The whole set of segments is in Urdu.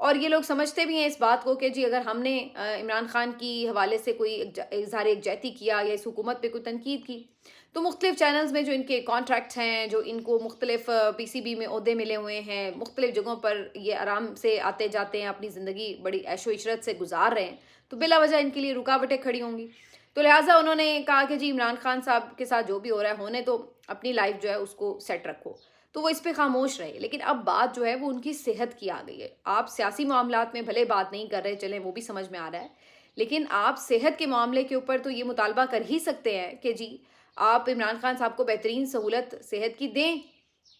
اور یہ لوگ سمجھتے بھی ہیں اس بات کو کہ جی اگر ہم نے عمران خان کی حوالے سے کوئی اظہار یکجہتی کیا یا اس حکومت پہ کوئی تنقید کی تو مختلف چینلز میں جو ان کے کانٹریکٹس ہیں، جو ان کو مختلف پی سی بی میں عہدے ملے ہوئے ہیں، مختلف جگہوں پر یہ آرام سے آتے جاتے ہیں، اپنی زندگی بڑی عیش و عشرت سے گزار رہے ہیں، تو بلا وجہ ان کے لیے رکاوٹیں کھڑی ہوں گی. تو لہٰذا انہوں نے کہا کہ جی عمران خان صاحب کے ساتھ جو بھی ہو رہا ہے ہونے تو، اپنی لائف جو ہے اس کو سیٹ رکھو. تو وہ اس پہ خاموش رہے. لیکن اب بات جو ہے وہ ان کی صحت کی آ گئی ہے. آپ سیاسی معاملات میں بھلے بات نہیں کر رہے، چلیں وہ بھی سمجھ میں آ رہا ہے، لیکن آپ صحت کے معاملے کے اوپر تو یہ مطالبہ کر ہی سکتے ہیں کہ جی آپ عمران خان صاحب کو بہترین سہولت صحت کی دیں.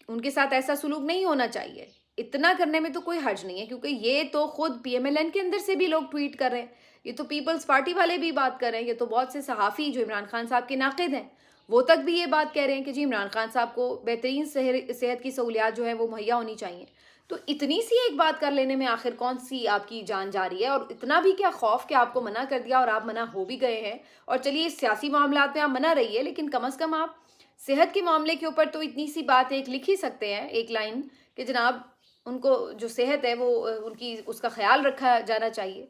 ان کے ساتھ ایسا سلوک نہیں ہونا چاہیے. اتنا کرنے میں تو کوئی حرج نہیں ہے، کیونکہ یہ تو خود پی ایم ایل این کے اندر سے بھی لوگ ٹویٹ کر رہے ہیں، یہ تو پیپلز پارٹی والے بھی بات کر رہے ہیں، یہ تو بہت سے صحافی جو عمران خان صاحب کے ناقد ہیں وہ تک بھی یہ بات کہہ رہے ہیں کہ جی عمران خان صاحب کو بہترین صحت کی سہولیات جو ہیں وہ مہیا ہونی چاہیے. تو اتنی سی ایک بات کر لینے میں آخر کون سی آپ کی جان جا رہی ہے؟ اور اتنا بھی کیا خوف کہ آپ کو منع کر دیا اور آپ منع ہو بھی گئے ہیں. اور چلیے سیاسی معاملات میں آپ منع رہیے، لیکن کم از کم آپ صحت کے معاملے کے اوپر تو اتنی سی بات ایک لکھ ہی سکتے ہیں، ایک لائن، کہ جناب ان کو جو صحت ہے وہ ان کی اس کا خیال رکھا جانا چاہیے.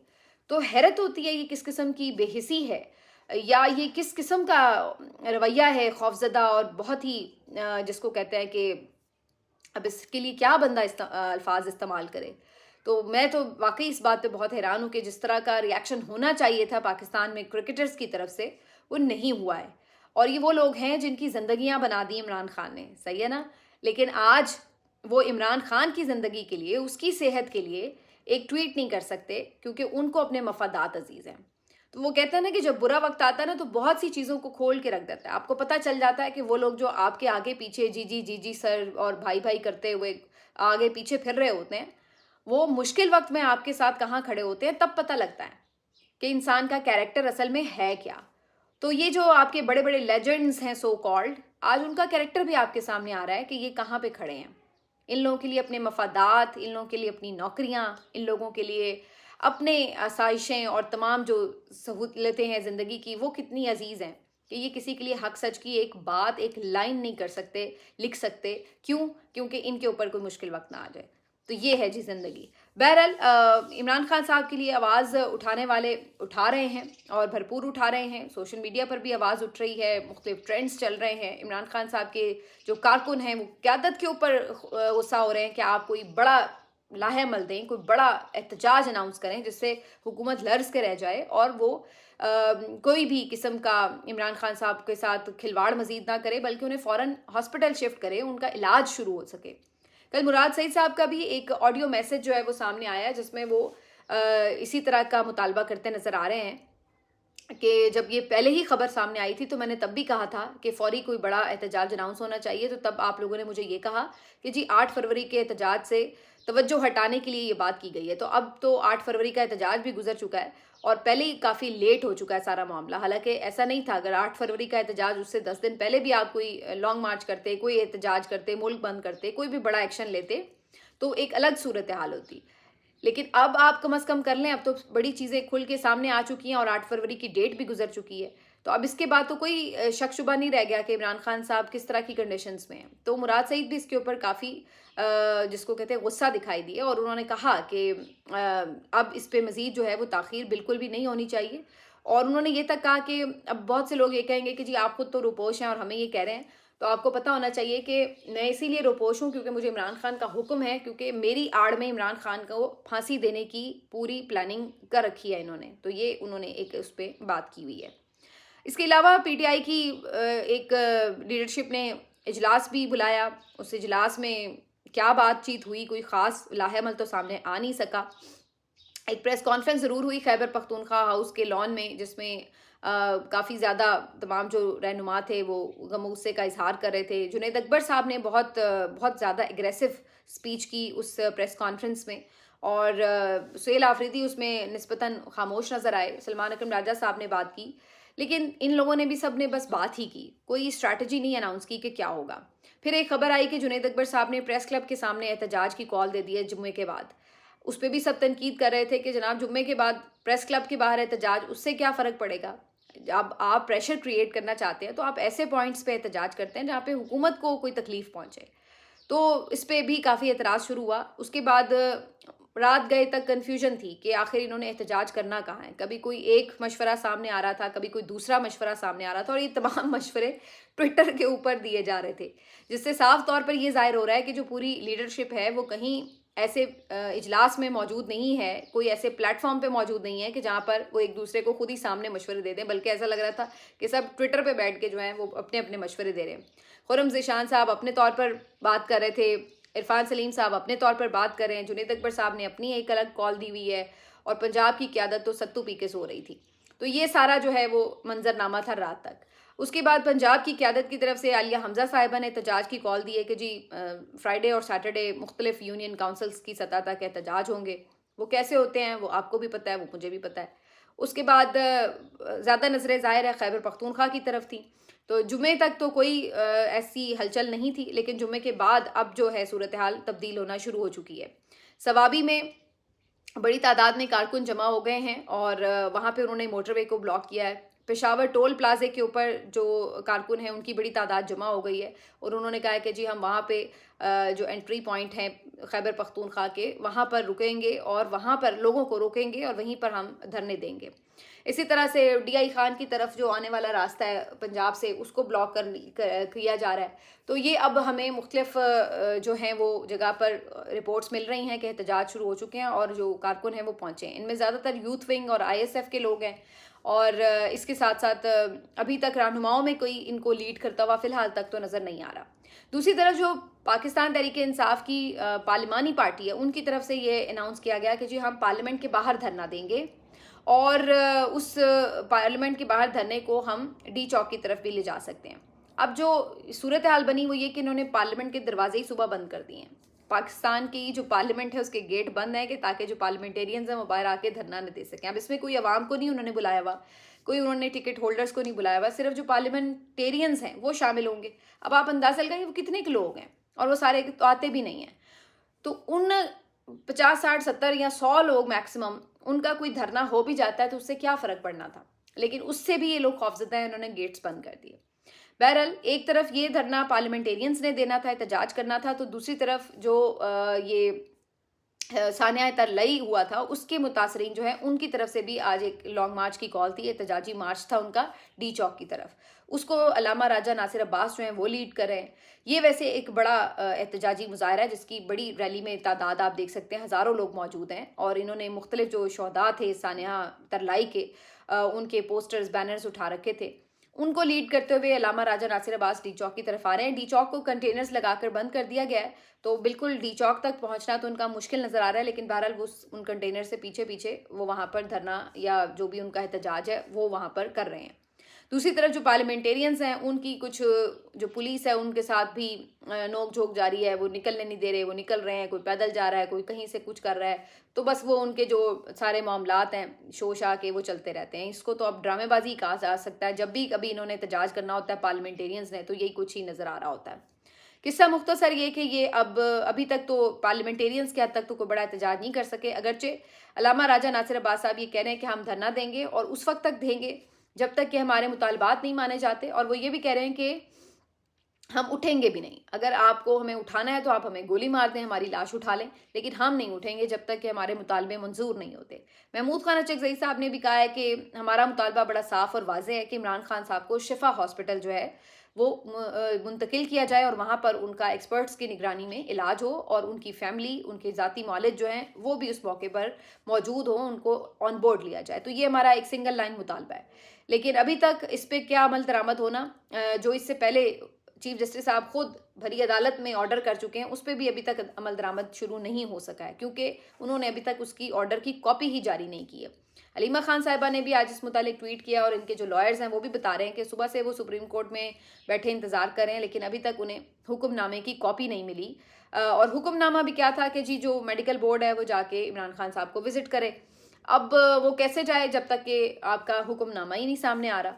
تو حیرت ہوتی ہے یہ کس قسم کی بے حسی ہے، یا یہ کس قسم کا رویہ ہے خوفزدہ اور بہت ہی جس کو کہتے ہیں کہ اب اس کے لیے کیا بندہ الفاظ استعمال کرے. تو میں تو واقعی اس بات پہ بہت حیران ہوں کہ جس طرح کا ریاکشن ہونا چاہیے تھا پاکستان میں کرکٹرز کی طرف سے وہ نہیں ہوا ہے. اور یہ وہ لوگ ہیں جن کی زندگیاں بنا دی عمران خان نے، صحیح ہے نا؟ لیکن آج وہ عمران خان کی زندگی کے لیے، اس کی صحت کے لیے ایک ٹویٹ نہیں کر سکتے، کیونکہ ان کو اپنے مفادات عزیز ہیں. تو وہ کہتے ہیں نا کہ جب برا وقت آتا ہے نا تو بہت سی چیزوں کو کھول کے رکھ دیتا ہے. آپ کو پتہ چل جاتا ہے کہ وہ لوگ جو آپ کے آگے پیچھے جی جی جی جی سر اور بھائی بھائی کرتے ہوئے آگے پیچھے پھر رہے ہوتے ہیں، وہ مشکل وقت میں آپ کے ساتھ کہاں کھڑے ہوتے ہیں، تب پتہ لگتا ہے کہ انسان کا کیریکٹر اصل میں ہے کیا. تو یہ جو آپ کے بڑے بڑے لیجنڈز ہیں سو کالڈ، آج ان کا کیریکٹر بھی آپ کے سامنے آ رہا ہے کہ یہ کہاں پہ کھڑے ہیں. ان لوگوں کے لیے اپنے مفادات، ان لوگوں کے لیے اپنی نوکریاں، ان لوگوں کے لیے اپنے آسائشیں اور تمام جو سہولتیں ہیں زندگی کی وہ کتنی عزیز ہیں کہ یہ کسی کے لیے حق سچ کی ایک بات، ایک لائن نہیں کر سکتے، لکھ سکتے. کیوں؟ کیونکہ ان کے اوپر کوئی مشکل وقت نہ آ جائے. تو یہ ہے جی زندگی. بہرحال عمران خان صاحب کے لیے آواز اٹھانے والے اٹھا رہے ہیں اور بھرپور اٹھا رہے ہیں. سوشل میڈیا پر بھی آواز اٹھ رہی ہے، مختلف ٹرینڈز چل رہے ہیں. عمران خان صاحب کے جو کارکن ہیں وہ قیادت کے اوپر غصہ ہو رہے ہیں کہ آپ کوئی بڑا لاہے عمل دیں، کوئی بڑا احتجاج اناؤنس کریں جس سے حکومت لرز کے رہ جائے اور وہ کوئی بھی قسم کا عمران خان صاحب کے ساتھ کھلواڑ مزید نہ کرے، بلکہ انہیں فوراً ہاسپٹل شفٹ کرے، ان کا علاج شروع ہو سکے. کل مراد سعید صاحب کا بھی ایک آڈیو میسج جو ہے وہ سامنے آیا جس میں وہ اسی طرح کا مطالبہ کرتے نظر آ رہے ہیں کہ جب یہ پہلے ہی خبر سامنے آئی تھی تو میں نے تب بھی کہا تھا کہ فوری کوئی بڑا احتجاج اناؤنس ہونا چاہیے. تو تب آپ لوگوں نے مجھے یہ کہا کہ جی 8 فروری کے احتجاج سے توجہ ہٹانے کے لیے یہ بات کی گئی ہے. تو اب تو 8 فروری کا احتجاج بھی گزر چکا ہے اور پہلے ہی کافی لیٹ ہو چکا ہے سارا معاملہ. حالانکہ ایسا نہیں تھا، اگر 8 فروری کا احتجاج اس سے 10 دن پہلے بھی آپ کوئی لانگ مارچ کرتے، کوئی احتجاج کرتے، ملک بند کرتے، کوئی بھی بڑا ایکشن لیتے تو ایک الگ صورتحال ہوتی. لیکن اب آپ کم از کم کر لیں، اب تو بڑی چیزیں کھل کے سامنے آ چکی ہیں اور 8 فروری کی ڈیٹ بھی گزر چکی ہے. تو اب اس کے بعد تو کوئی شک شبہ نہیں رہ گیا کہ عمران خان صاحب کس طرح کی کنڈیشنز میں ہیں. تو مراد سعید بھی اس کے اوپر کافی جس کو کہتے ہیں غصہ دکھائی دی ہے اور انہوں نے کہا کہ اب اس پہ مزید جو ہے وہ تاخیر بالکل بھی نہیں ہونی چاہیے. اور انہوں نے یہ تک کہا کہ اب بہت سے لوگ یہ کہیں گے کہ جی آپ خود تو روپوش ہیں اور ہمیں یہ کہہ رہے ہیں. تو آپ کو پتہ ہونا چاہیے کہ میں اسی لیے روپوش ہوں کیونکہ مجھے عمران خان کا حکم ہے، کیونکہ میری آڑ میں عمران خان کو پھانسی دینے کی پوری پلاننگ کر رکھی ہے انہوں نے. تو یہ انہوں نے ایک اس پہ بات کی ہوئی ہے. اس کے علاوہ پی ٹی آئی کی ایک لیڈرشپ نے اجلاس بھی بلایا. اس اجلاس میں کیا بات چیت ہوئی، کوئی خاص لاہے عمل تو سامنے آ نہیں سکا. ایک پریس کانفرنس ضرور ہوئی خیبر پختونخوا ہاؤس کے لان میں، جس میں کافی زیادہ تمام جو رہنما تھے وہ غم و غصے کا اظہار کر رہے تھے. جنید اکبر صاحب نے بہت زیادہ اگریسو اسپیچ کی اس پریس کانفرنس میں، اور سہیل آفریدی اس میں نسبتاً خاموش نظر آئے. سلمان اکرم راجہ صاحب نے بات کی، لیکن ان لوگوں نے بھی سب نے بس بات ہی کی، کوئی اسٹریٹجی نہیں اناؤنس کی کہ کیا ہوگا. پھر ایک خبر آئی کہ جنید اکبر صاحب نے پریس کلب کے سامنے احتجاج کی کال دے دی ہے جمعے کے بعد. اس پہ بھی سب تنقید کر رہے تھے کہ جناب جمعے کے بعد پریس کلب کے باہر احتجاج، اس سے کیا فرق پڑے گا؟ اب آپ پریشر کریٹ کرنا چاہتے ہیں تو آپ ایسے پوائنٹس پہ احتجاج کرتے ہیں جہاں پہ حکومت کو کوئی تکلیف پہنچے. تو اس پہ بھی کافی اعتراض شروع ہوا. اس کے بعد رات گئے تک کنفیوژن تھی کہ آخر انہوں نے احتجاج کرنا کہاں ہے. کبھی کوئی ایک مشورہ سامنے آ رہا تھا, کبھی کوئی دوسرا مشورہ سامنے آ رہا تھا, اور یہ تمام مشورے ٹویٹر کے اوپر دیے جا رہے تھے, جس سے صاف طور پر یہ ظاہر ہو رہا ہے کہ جو پوری لیڈرشپ ہے وہ کہیں ایسے اجلاس میں موجود نہیں ہے, کوئی ایسے پلیٹ فارم پہ موجود نہیں ہے کہ جہاں پر وہ ایک دوسرے کو خود ہی سامنے مشورے دے دیں, بلکہ ایسا لگ رہا تھا کہ سب ٹویٹر پہ بیٹھ کے جو ہیں وہ اپنے اپنے مشورے دے رہے ہیں. خرم ذیشان صاحب اپنے طور پر بات کر رہے تھے, عرفان سلیم صاحب اپنے طور پر بات کر رہے ہیں, جنید اکبر صاحب نے اپنی ایک الگ کال دی ہوئی ہے, اور پنجاب کی قیادت تو ستو پی کے سو رہی تھی. تو یہ سارا جو ہے وہ منظرنامہ تھا رات تک. اس کے بعد پنجاب کی قیادت کی طرف سے عالیہ حمزہ صاحبہ نے احتجاج کی کال دی ہے کہ جی فرائیڈے اور سیٹرڈے مختلف یونین کاؤنسلز کی سطح تک احتجاج ہوں گے. وہ کیسے ہوتے ہیں وہ آپ کو بھی پتہ ہے, وہ مجھے بھی پتہ ہے. اس کے بعد زیادہ نظریں ظاہر ہے خیبر پختونخوا کی طرف تھیں, تو جمعے تک تو کوئی ایسی ہلچل نہیں تھی, لیکن جمعے کے بعد اب جو ہے صورتحال تبدیل ہونا شروع ہو چکی ہے. سوابی میں بڑی تعداد میں کارکن جمع ہو گئے ہیں اور وہاں پہ انہوں نے موٹر وے کو بلاک کیا ہے. پشاور ٹول پلازے کے اوپر جو کارکن ہیں ان کی بڑی تعداد جمع ہو گئی ہے, اور انہوں نے کہا ہے کہ جی ہم وہاں پہ جو انٹری پوائنٹ ہیں خیبر پختونخوا کے وہاں پر رکیں گے, اور وہاں پر لوگوں کو روکیں گے, اور وہیں پر ہم دھرنے دیں گے. اسی طرح سے ڈی آئی خان کی طرف جو آنے والا راستہ ہے پنجاب سے, اس کو بلاک کیا جا رہا ہے. تو یہ اب ہمیں مختلف جو ہیں وہ جگہ پر رپورٹس مل رہی ہیں کہ احتجاج شروع ہو چکے ہیں, اور جو کارکن ہیں وہ پہنچے ہیں. ان میں زیادہ تر یوتھ ونگ اور آئی ایس ایف کے لوگ ہیں, اور اس کے ساتھ ساتھ ابھی تک رہنماؤں میں کوئی ان کو لیڈ کرتا ہوا فی الحال تک تو نظر نہیں آ رہا. دوسری طرف جو پاکستان تحریک انصاف کی پارلیمانی پارٹی ہے, ان کی طرف سے یہ اناؤنس کیا گیا کہ جی ہم پارلیمنٹ کے باہر دھرنا دیں گے, اور اس پارلیمنٹ کے باہر دھرنے کو ہم ڈی چوک کی طرف بھی لے جا سکتے ہیں. اب جو صورتحال بنی وہ یہ کہ انہوں نے پارلیمنٹ کے دروازے ہی صبح بند کر دیے ہیں. پاکستان کی جو پارلیمنٹ ہے اس کے گیٹ بند ہیں کہ تاکہ جو پارلیمنٹیرینز ہیں وہ باہر آ کے دھرنا نہ دے سکیں. اب اس میں کوئی عوام کو نہیں انہوں نے بلایا ہوا, کوئی انہوں نے ٹکٹ ہولڈرز کو نہیں بلایا ہوا, صرف جو پارلیمنٹیرینز ہیں وہ شامل ہوں گے. اب آپ اندازہ لگائیں وہ کتنے کے لوگ ہیں, اور وہ سارے تو آتے بھی نہیں ہیں. تو ان 50 60 70 یا 100 لوگ میکسیمم, ان کا کوئی دھرنا ہو بھی جاتا ہے تو اس سے کیا فرق پڑنا تھا, لیکن اس سے بھی یہ لوگ خوفزدہ ہیں, انہوں نے گیٹس بند کر دیے. بہرحال ایک طرف یہ دھرنا پارلیمنٹیرینز نے دینا تھا, احتجاج کرنا تھا, تو دوسری طرف جو یہ سانحہ ترلئی ہوا تھا اس کے متاثرین جو ہیں ان کی طرف سے بھی آج ایک لانگ مارچ کی کال تھی, احتجاجی مارچ تھا ان کا ڈی چوک کی طرف. اس کو علامہ راجہ ناصر عباس جو ہیں وہ لیڈ کر رہے ہیں. یہ ویسے ایک بڑا احتجاجی مظاہرہ ہے جس کی بڑی ریلی میں تعداد آپ دیکھ سکتے ہیں, ہزاروں لوگ موجود ہیں, اور انہوں نے مختلف جو شہداء تھے سانحہ ترلائی کے, ان کے پوسٹرز بینرز اٹھا رکھے تھے. ان کو لیڈ کرتے ہوئے علامہ راجہ ناصر عباس ڈی چوک کی طرف آ رہے ہیں. ڈی چوک کو کنٹینرز لگا کر بند کر دیا گیا ہے, تو بالکل ڈی چوک تک پہنچنا تو ان کا مشکل نظر آ رہا ہے, لیکن بہرحال وہ ان کنٹینر سے پیچھے پیچھے وہ وہاں پر دھرنا یا جو بھی ان کا احتجاج ہے وہ وہاں پر کر رہے ہیں. دوسری طرف جو پارلیمنٹیرینز ہیں ان کی کچھ جو پولیس ہے ان کے ساتھ بھی نوک جھوک جاری ہے, وہ نکلنے نہیں دے رہے, وہ نکل رہے ہیں, کوئی پیدل جا رہا ہے, کوئی کہیں سے کچھ کر رہا ہے, تو بس وہ ان کے جو سارے معاملات ہیں شو شاہ کے وہ چلتے رہتے ہیں. اس کو تو اب ڈرامے بازی کہا جا سکتا ہے. جب بھی کبھی انہوں نے احتجاج کرنا ہوتا ہے پارلیمنٹیرینز نے, تو یہی کچھ ہی نظر آ رہا ہوتا ہے. قصہ مختصر یہ کہ یہ ابھی تک تو پارلیمنٹیرینز کے حد تک تو کوئی بڑا احتجاج نہیں کر سکے, اگرچہ علامہ راجہ ناصر عباس صاحب یہ کہہ رہے ہیں کہ ہم دھرنا دیں گے, اور اس وقت تک دیں گے جب تک کہ ہمارے مطالبات نہیں مانے جاتے. اور وہ یہ بھی کہہ رہے ہیں کہ ہم اٹھیں گے بھی نہیں, اگر آپ کو ہمیں اٹھانا ہے تو آپ ہمیں گولی مار دیں, ہماری لاش اٹھا لیں, لیکن ہم نہیں اٹھیں گے جب تک کہ ہمارے مطالبے منظور نہیں ہوتے. محمود خان اچکزئی صاحب نے بھی کہا ہے کہ ہمارا مطالبہ بڑا صاف اور واضح ہے کہ عمران خان صاحب کو شفا ہاسپٹل جو ہے وہ منتقل کیا جائے, اور وہاں پر ان کا ایکسپرٹس کی نگرانی میں علاج ہو, اور ان کی فیملی, ان کے ذاتی معالج جو ہیں وہ بھی اس موقع پر موجود ہوں, ان کو آن بورڈ لیا جائے. تو یہ ہمارا ایک سنگل لائن مطالبہ ہے. لیکن ابھی تک اس پہ کیا عمل درآمد ہونا, جو اس سے پہلے چیف جسٹس صاحب خود بھری عدالت میں آرڈر کر چکے ہیں, اس پہ بھی ابھی تک عمل درآمد شروع نہیں ہو سکا ہے, کیونکہ انہوں نے ابھی تک اس کی آرڈر کی کاپی ہی جاری نہیں کی ہے. حلیمہ خان صاحبہ نے بھی آج اس متعلق ٹویٹ کیا, اور ان کے جو لائرز ہیں وہ بھی بتا رہے ہیں کہ صبح سے وہ سپریم کورٹ میں بیٹھے انتظار کر رہے ہیں, لیکن ابھی تک انہیں حکم نامے کی کاپی نہیں ملی. اور حکم نامہ بھی کیا تھا کہ جی جو میڈیکل بورڈ ہے وہ جا کے عمران خان صاحب کو وزٹ کرے. اب وہ کیسے جائے جب تک کہ آپ کا حکم نامہ ہی نہیں سامنے آ رہا.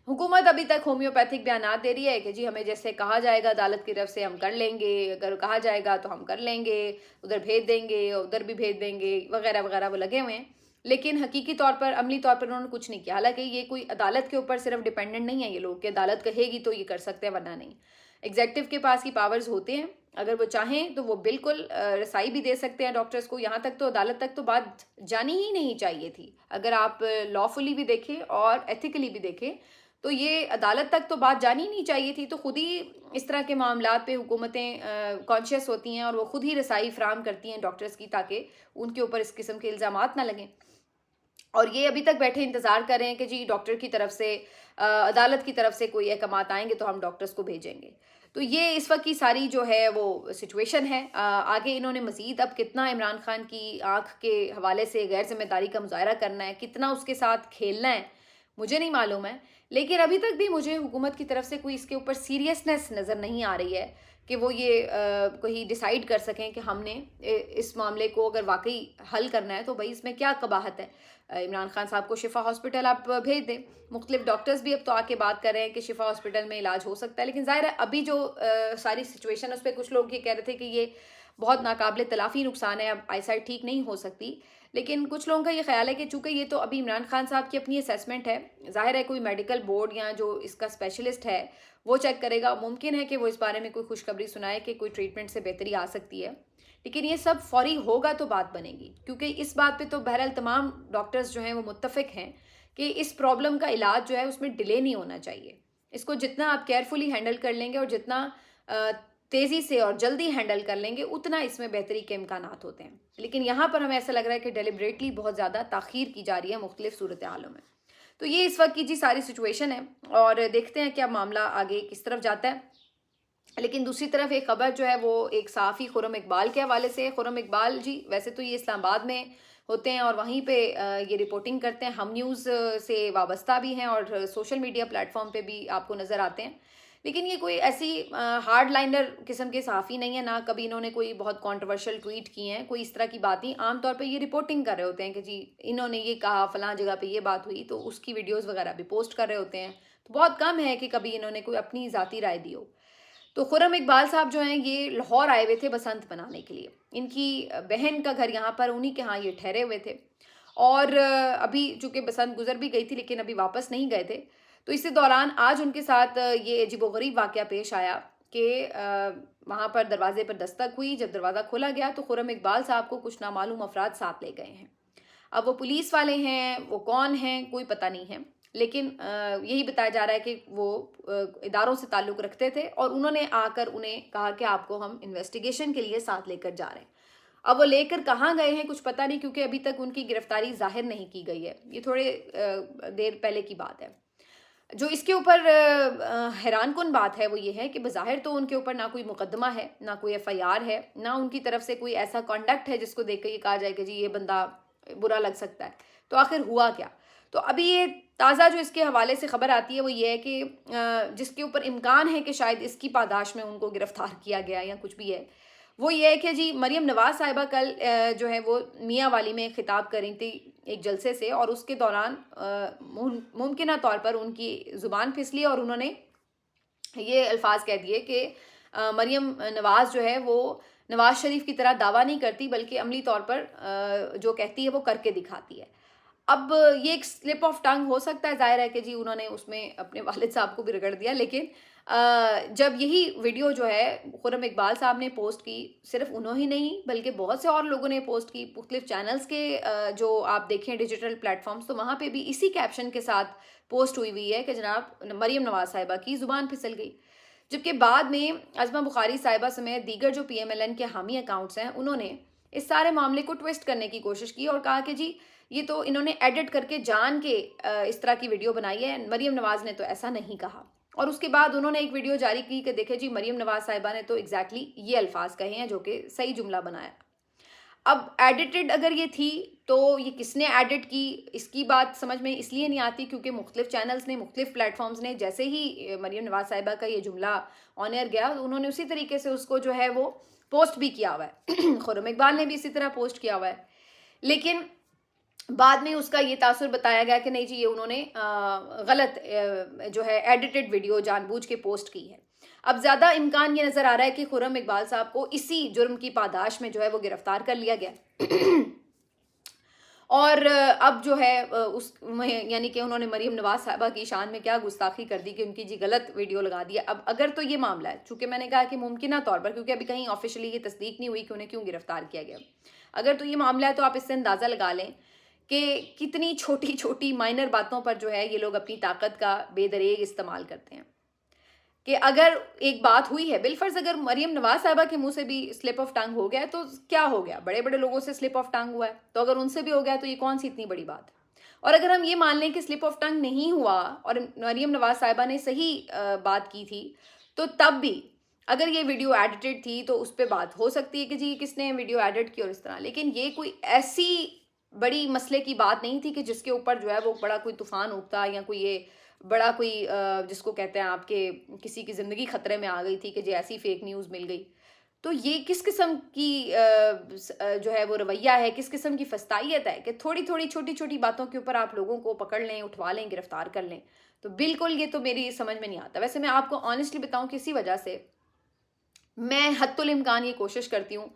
حکومت ابھی تک ہومیوپیتھک بیانات دے رہی ہے کہ جی ہمیں جیسے کہا جائے گا عدالت کی طرف سے ہم کر لیں گے, اگر کہا جائے گا تو ہم کر لیں گے, ادھر بھیج دیں گے, ادھر بھی بھیج دیں گے, وغیرہ وغیرہ وہ لگے ہوئے ہیں. لیکن حقیقی طور پر, عملی طور پر انہوں نے کچھ نہیں کیا. حالانکہ یہ کوئی عدالت کے اوپر صرف ڈیپینڈنٹ نہیں ہے یہ لوگ کہ عدالت کہے گی تو یہ کر سکتے ہیں ورنہ نہیں. ایگزیکٹو کے پاس ہی پاورز ہوتے ہیں, اگر وہ چاہیں تو وہ بالکل رسائی بھی دے سکتے ہیں ڈاکٹرز کو. یہاں تک تو عدالت تک تو بات جانی ہی نہیں چاہیے تھی. اگر آپ لافلی بھی دیکھیں اور ایتھیکلی بھی دیکھیں تو یہ عدالت تک تو بات جانی نہیں چاہیے تھی. تو خود ہی اس طرح کے معاملات پہ حکومتیں کانشیس ہوتی ہیں اور وہ خود ہی رسائی فراہم کرتی ہیں ڈاکٹرز کی تاکہ ان کے اوپر اس قسم کے الزامات نہ لگیں. اور یہ ابھی تک بیٹھے انتظار کر رہے ہیں کہ جی ڈاکٹر کی طرف سے عدالت کی طرف سے کوئی احکامات آئیں گے تو ہم ڈاکٹرز کو بھیجیں گے. تو یہ اس وقت کی ساری جو ہے وہ سچویشن ہے. آگے انہوں نے مزید اب کتنا عمران خان کی آنکھ کے حوالے سے غیر ذمہ داری کا مظاہرہ کرنا ہے, کتنا اس کے ساتھ کھیلنا ہے, مجھے نہیں معلوم ہے. لیکن ابھی تک بھی مجھے حکومت کی طرف سے کوئی اس کے اوپر سیریسنس نظر نہیں آ رہی ہے کہ وہ یہ کہیں ڈیسائیڈ کر سکیں کہ ہم نے اس معاملے کو اگر واقعی حل کرنا ہے تو بھائی اس میں کیا قباحت ہے. عمران خان صاحب کو شفا ہاسپٹل آپ بھیج دیں. مختلف ڈاکٹرز بھی اب تو آ کے بات کر رہے ہیں کہ شفا ہاسپٹل میں علاج ہو سکتا ہے. لیکن ظاہر ہے ابھی جو ساری سچویشن ہے اس پہ کچھ لوگ یہ کہہ رہے تھے کہ یہ بہت ناقابل تلافی نقصان ہے, اب آئی سائٹ ٹھیک نہیں ہو سکتی. لیکن کچھ لوگوں کا یہ خیال ہے کہ چونکہ یہ تو ابھی عمران خان صاحب کی اپنی اسیسمنٹ ہے, ظاہر ہے کوئی میڈیکل بورڈ یا جو اس کا اسپیشلسٹ ہے وہ چیک کرے گا. ممکن ہے کہ وہ اس بارے میں کوئی خوشخبری سنائے کہ کوئی ٹریٹمنٹ سے بہتری آ سکتی ہے. لیکن یہ سب فوری ہوگا تو بات بنے گی, کیونکہ اس بات پہ تو بہرحال تمام ڈاکٹرز جو ہیں وہ متفق ہیں کہ اس پرابلم کا علاج جو ہے اس میں ڈیلے نہیں ہونا چاہیے. اس کو جتنا آپ کیئرفلی ہینڈل کر لیں گے اور جتنا تیزی سے اور جلدی ہینڈل کر لیں گے اتنا اس میں بہتری کے امکانات ہوتے ہیں. لیکن یہاں پر ہمیں ایسا لگ رہا ہے کہ ڈیلیبریٹلی بہت زیادہ تاخیر کی جا رہی ہے مختلف صورتحالوں میں. تو یہ اس وقت کی جی ساری سچویشن ہے اور دیکھتے ہیں کیا معاملہ آگے کس طرف جاتا ہے. لیکن دوسری طرف ایک خبر جو ہے وہ ایک صحافی خرم اقبال کے حوالے سے. خرم اقبال جی ویسے تو یہ اسلام آباد میں ہوتے ہیں اور وہیں پہ یہ رپورٹنگ کرتے ہیں, ہم نیوز سے وابستہ بھی ہیں اور سوشل میڈیا پلیٹ فارم پہ بھی آپ کو نظر آتے ہیں. لیکن یہ کوئی ایسی ہارڈ لائنر قسم کے صحافی نہیں ہے, نہ کبھی انہوں نے کوئی بہت کانٹروورشل ٹویٹ کی ہیں, کوئی اس طرح کی بات نہیں. عام طور پہ یہ رپورٹنگ کر رہے ہوتے ہیں کہ جی انہوں نے یہ کہا, فلاں جگہ پہ یہ بات ہوئی, تو اس کی ویڈیوز وغیرہ بھی پوسٹ کر رہے ہوتے ہیں. تو بہت کم ہے کہ کبھی انہوں نے کوئی اپنی ذاتی رائے دی ہو. تو خرم اقبال صاحب جو ہیں یہ لاہور آئے ہوئے تھے بسنت منانے کے لیے. ان کی بہن کا گھر یہاں پر, انہی کے ہاں یہ ٹھہرے ہوئے تھے اور ابھی چونکہ بسنت گزر بھی گئی تھی لیکن ابھی واپس نہیں گئے تھے. تو اسی دوران آج ان کے ساتھ یہ عجیب و غریب واقعہ پیش آیا کہ وہاں پر دروازے پر دستک ہوئی. جب دروازہ کھولا گیا تو خرم اقبال صاحب کو کچھ نامعلوم افراد ساتھ لے گئے ہیں. اب وہ پولیس والے ہیں, وہ کون ہیں کوئی پتہ نہیں ہے, لیکن یہی بتایا جا رہا ہے کہ وہ اداروں سے تعلق رکھتے تھے اور انہوں نے آ کر انہیں کہا کہ آپ کو ہم انویسٹیگیشن کے لیے ساتھ لے کر جا رہے ہیں. اب وہ لے کر کہاں گئے ہیں کچھ پتہ نہیں, کیونکہ ابھی تک ان کی گرفتاری ظاہر نہیں کی گئی ہے. یہ تھوڑے دیر پہلے کی بات ہے. جو اس کے اوپر حیران کن بات ہے وہ یہ ہے کہ بظاہر تو ان کے اوپر نہ کوئی مقدمہ ہے, نہ کوئی ایف آئی آر ہے, نہ ان کی طرف سے کوئی ایسا کانڈکٹ ہے جس کو دیکھ کے یہ کہا جائے کہ جی یہ بندہ برا لگ سکتا ہے. تو آخر ہوا کیا؟ تو ابھی یہ تازہ جو اس کے حوالے سے خبر آتی ہے وہ یہ ہے کہ جس کے اوپر امکان ہے کہ شاید اس کی پاداش میں ان کو گرفتار کیا گیا یا کچھ بھی ہے, وہ یہ ہے کہ جی مریم نواز صاحبہ کل جو ہے وہ میاں والی میں خطاب کر رہی تھی ایک جلسے سے, اور اس کے دوران ممکنہ طور پر ان کی زبان پھسلی اور انہوں نے یہ الفاظ کہہ دیے کہ مریم نواز جو ہے وہ نواز شریف کی طرح دعویٰ نہیں کرتی بلکہ عملی طور پر جو کہتی ہے وہ کر کے دکھاتی ہے. اب یہ ایک سلپ آف ٹنگ ہو سکتا ہے, ظاہر ہے کہ جی انہوں نے اس میں اپنے والد صاحب کو بھی رگڑ دیا, لیکن جب یہی ویڈیو جو ہے خرم اقبال صاحب نے پوسٹ کی, صرف انہوں ہی نہیں بلکہ بہت سے اور لوگوں نے پوسٹ کی, مختلف چینلز کے جو آپ دیکھیں ڈیجیٹل پلیٹ فارمز, تو وہاں پہ بھی اسی کیپشن کے ساتھ پوسٹ ہوئی ہے کہ جناب مریم نواز صاحبہ کی زبان پھسل گئی. جبکہ بعد میں عظمہ بخاری صاحبہ سمیت دیگر جو پی ایم ایل این کے حامی اکاؤنٹس ہیں انہوں نے اس سارے معاملے کو ٹویسٹ کرنے کی کوشش کی اور کہا کہ جی یہ تو انہوں نے ایڈٹ کر کے جان کے اس طرح کی ویڈیو بنائی ہے, مریم نواز نے تو ایسا نہیں کہا. اور اس کے بعد انہوں نے ایک ویڈیو جاری کی کہ دیکھیں جی مریم نواز صاحبہ نے تو ایگزیکٹلی یہ الفاظ کہے ہیں جو کہ صحیح جملہ بنایا. اب ایڈیٹڈ اگر یہ تھی تو یہ کس نے ایڈٹ کی, اس کی بات سمجھ میں اس لیے نہیں آتی کیونکہ مختلف چینلز نے, مختلف پلیٹ فارمز نے جیسے ہی مریم نواز صاحبہ کا یہ جملہ آن ایئر گیا انہوں نے اسی طریقے سے اس کو جو ہے وہ پوسٹ بھی کیا ہوا ہے. خرم اقبال نے بھی اسی طرح پوسٹ کیا ہوا ہے, لیکن بعد میں اس کا یہ تاثر بتایا گیا کہ نہیں جی یہ انہوں نے غلط جو ہے ایڈیٹڈ ویڈیو جان بوجھ کے پوسٹ کی ہے. اب زیادہ امکان یہ نظر آ رہا ہے کہ خرم اقبال صاحب کو اسی جرم کی پاداش میں جو ہے وہ گرفتار کر لیا گیا. اور اب جو ہے اس یعنی کہ انہوں نے مریم نواز صاحبہ کی شان میں کیا گستاخی کر دی کہ ان کی جی غلط ویڈیو لگا دیا. اب اگر تو یہ معاملہ ہے، چونکہ میں نے کہا کہ ممکنہ طور پر، کیونکہ ابھی کہیں آفیشلی یہ تصدیق نہیں ہوئی کہ انہیں کیوں گرفتار کیا گیا، اگر تو یہ معاملہ ہے تو آپ اس سے اندازہ لگا لیں کہ کتنی چھوٹی چھوٹی مائنر باتوں پر جو ہے یہ لوگ اپنی طاقت کا بے دریغ استعمال کرتے ہیں. کہ اگر ایک بات ہوئی ہے، بالفرض اگر مریم نواز صاحبہ کے منہ سے بھی سلپ آف ٹنگ ہو گیا ہے تو کیا ہو گیا، بڑے بڑے لوگوں سے سلپ آف ٹنگ ہوا ہے، تو اگر ان سے بھی ہو گیا تو یہ کون سی اتنی بڑی بات. اور اگر ہم یہ مان لیں کہ سلپ آف ٹنگ نہیں ہوا اور مریم نواز صاحبہ نے صحیح بات کی تھی، تو تب بھی اگر یہ ویڈیو ایڈیٹڈ تھی تو اس پہ بات ہو سکتی ہے کہ جی کس نے ویڈیو ایڈٹ کی اور اس طرح. لیکن یہ کوئی ایسی بڑی مسئلے کی بات نہیں تھی کہ جس کے اوپر جو ہے وہ بڑا کوئی طوفان اٹھتا یا کوئی یہ بڑا کوئی جس کو کہتے ہیں آپ کے کسی کی زندگی خطرے میں آ گئی تھی کہ جی ایسی فیک نیوز مل گئی. تو یہ کس قسم کی جو ہے وہ رویہ ہے، کس قسم کی فستائیت ہے کہ تھوڑی تھوڑی چھوٹی چھوٹی باتوں کے اوپر آپ لوگوں کو پکڑ لیں، اٹھوا لیں، گرفتار کر لیں. تو بالکل یہ تو میری سمجھ میں نہیں آتا. ویسے میں آپ کو آنیسٹلی بتاؤں کہ اسی وجہ سے میں حتی الامکان یہ کوشش کرتی ہوں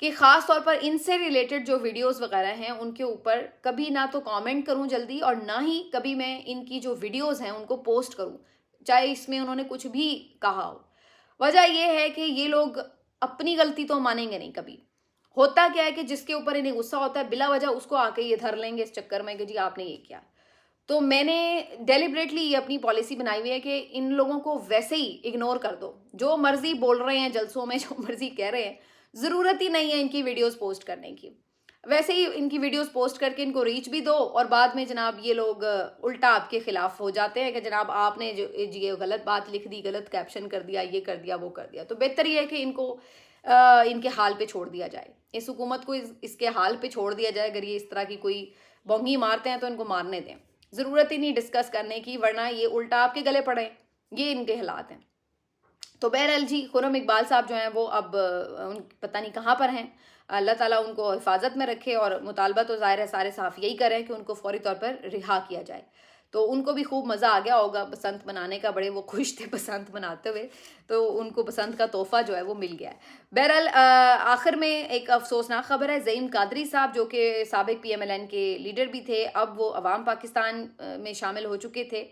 کہ خاص طور پر ان سے ریلیٹڈ جو ویڈیوز وغیرہ ہیں ان کے اوپر کبھی نہ تو کامنٹ کروں جلدی، اور نہ ہی کبھی میں ان کی جو ویڈیوز ہیں ان کو پوسٹ کروں چاہے اس میں انہوں نے کچھ بھی کہا ہو. وجہ یہ ہے کہ یہ لوگ اپنی غلطی تو مانیں گے نہیں کبھی. ہوتا کیا ہے کہ جس کے اوپر انہیں غصہ ہوتا ہے بلا وجہ اس کو آ کے یہ دھر لیں گے اس چکر میں کہ جی آپ نے یہ کیا. تو میں نے ڈیلیبریٹلی یہ اپنی پالیسی بنائی ہوئی ہے کہ ان لوگوں کو ویسے ہی اگنور کر دو، جو مرضی بول رہے ہیں جلسوں میں، جو مرضی کہہ رہے ہیں، ضرورت ہی نہیں ہے ان کی ویڈیوز پوسٹ کرنے کی. ویسے ہی ان کی ویڈیوز پوسٹ کر کے ان کو ریچ بھی دو، اور بعد میں جناب یہ لوگ الٹا آپ کے خلاف ہو جاتے ہیں کہ جناب آپ نے جو یہ غلط بات لکھ دی، غلط کیپشن کر دیا، یہ کر دیا، وہ کر دیا. تو بہتر یہ ہے کہ ان کو ان کے حال پہ چھوڑ دیا جائے، اس حکومت کو اس کے حال پہ چھوڑ دیا جائے. اگر یہ اس طرح کی کوئی بونگی مارتے ہیں تو ان کو مارنے دیں، ضرورت ہی نہیں ڈسکس کرنے کی، ورنہ یہ الٹا آپ کے گلے پڑیں. یہ ان کے حالات ہیں. تو بہرحال جی خرم اقبال صاحب جو ہیں وہ اب پتہ نہیں کہاں پر ہیں. اللہ تعالیٰ ان کو حفاظت میں رکھے، اور مطالبہ تو ظاہر ہے سارے صحافی یہی کریں کہ ان کو فوری طور پر رہا کیا جائے. تو ان کو بھی خوب مزہ آ گیا ہوگا بسنت منانے کا، بڑے وہ خوش تھے بسنت مناتے ہوئے، تو ان کو بسنت کا تحفہ جو ہے وہ مل گیا ہے. بہرحال آخر میں ایک افسوسناک خبر ہے. زعیم قادری صاحب جو کہ سابق پی ایم ایل این کے لیڈر بھی تھے، اب وہ عوام پاکستان میں شامل ہو چکے تھے.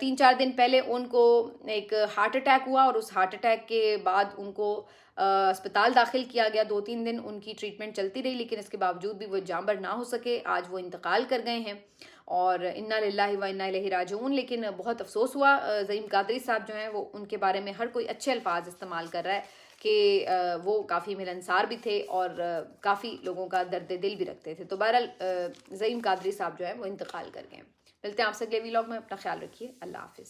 3-4 دن پہلے ان کو ایک ہارٹ اٹیک ہوا، اور اس ہارٹ اٹیک کے بعد ان کو اسپتال داخل کیا گیا. 2-3 دن ان کی ٹریٹمنٹ چلتی رہی، لیکن اس کے باوجود بھی وہ جانبر نہ ہو سکے. آج وہ انتقال کر گئے ہیں، اور انا للہ و انا الیہ راجعون. لیکن بہت افسوس ہوا. زعیم قادری صاحب جو ہیں وہ ان کے بارے میں ہر کوئی اچھے الفاظ استعمال کر رہا ہے کہ وہ کافی ملنسار بھی تھے اور کافی لوگوں کا درد دل بھی رکھتے تھے. تو بہرحال زعیم قادری صاحب جو ہے وہ انتقال کر گئے. ملتے ہیں آپ سے اگلے ویلاگ میں. اپنا خیال رکھیے. اللہ حافظ.